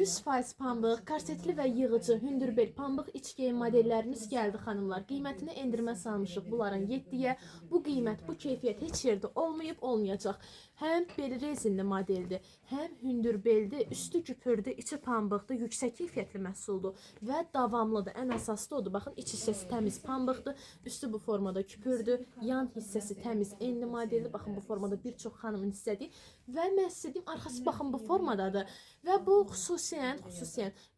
100% pambıq, korsetli və yığıcı, hündürbel pambıq iç geyim modellərimiz gəldi xanımlar. Qiymətini endirmə salmışıq bunların 7-yə. Bu qiymət, bu keyfiyyət heç yerdə olmayıb, olmayacaq. Həm bel rezinli modeldir, həm hündürbeldir, üstü güpürdür, içi pambıqdır, yüksək keyfiyyətli məhsuldur və davamlıdır. Ən əsası da odur. Baxın, iç hissəsi təmiz pambıqdır, üstü bu formada küpürdür, yan hissəsi təmiz, enli modeldir. Baxın, bu formada bir çox xanımın istədiyi və mən sizə deyim, arxası baxın bu formadadır və bu xüsusiən,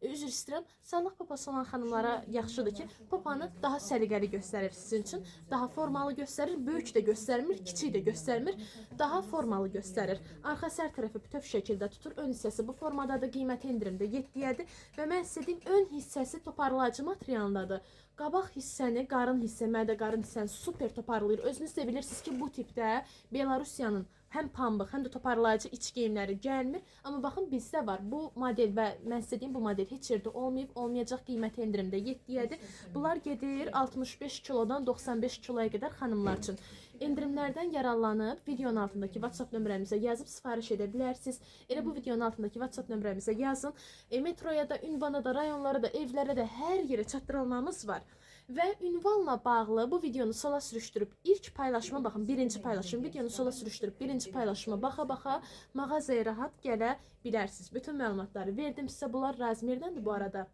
üzr istəyirəm, sallaq papası olan xanımlara yaxşıdır ki, papanı daha səliqəli göstərir sizin üçün, daha formalı göstərir, böyük də göstərmir, kiçik də göstərmir, daha formalı göstərir. Arxası hər tərəfi bütöv şəkildə tutur, ön hissəsi bu formadadır, qiyməti endirimdə 7-yədir və mən sizə deyim, ön hissəsi toparlayıcı materialındadır. Qabaq hissəni, qarın hissə, mədə qarın hissəni super toparlayır. Özünüz də bilirsiniz ki, bu tipdə Belarusiyanın həm pambıq, həm də toparlayıcı iç geyimləri gəlmir. Amma baxın, bizdə var. Bu model və mən sizə deyim, bu model heç yerdə olmayıb, olmayacaq, qiyməti endirimdə 7-yədir. Bunlar gedir 65 kilodan 95 kiloya qədər xanımlar üçün. Endirimlərdən yararlanıb videonun altındakı WhatsApp nömrəmizə yazıb sifariş edə bilərsiniz. Elə bu videonun altındakı WhatsApp nömrəmizə yazın. Metroya da, ünvana da, rayonlara da, evlərə də hər yerə çatdırılmamız var. Və ünvanla bağlı bu videonu sola sürüşdürüb ilk paylaşıma baxın, birinci paylaşım, videonu sola sürüşdürüb birinci paylaşıma baxa-baxa mağazaya rahat gələ bilərsiniz. Bütün məlumatları verdim sizə, bunlar Razmerdəndir bu arada.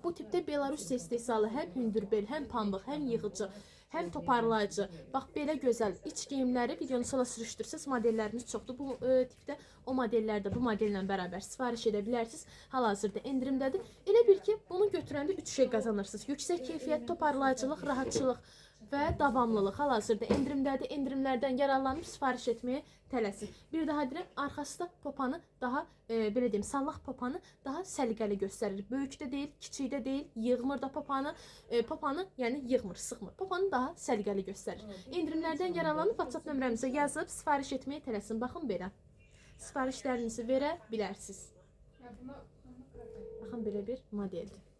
Bu tipdə Belarusiya istehsalı həm hündürbel, həm pambıq, həm yığıcı, həm toparlayıcı. Bax, belə gözəl iç geyimləri videonu sola sürüşdürsəz modellərimiz çoxdur. Bu tipdə o modellərdə bu modellə bərabər sifariş edə bilərsiniz. Hal-hazırda endirimdədir. Elə bil ki, bunu götürəndə 3 şey qazanırsınız. Yüksək keyfiyyət, toparlayıcılıq, rahatçılıq və davamlılıq. Hal-hazırda endirimdədir. Endirimlərdən yararlanıb sifariş etməyə tələsin. Bir daha deyirəm, arxası da popanı daha, belə deyim, sallaq popanı daha səliqəli göstərir. Böyük də deyil, kiçik də deyil, yığmır da popanı. Popanı, yəni yığmır, sıxmır. Popanı daha səliqəli göstərir. Endirimlərdən yararlanıb WhatsApp nömrəmizə yazıb sifariş etməyə tələsin. Baxın belə. Sifarişlərinizi verə bilərsiniz. Baxın, belə bir modeldir.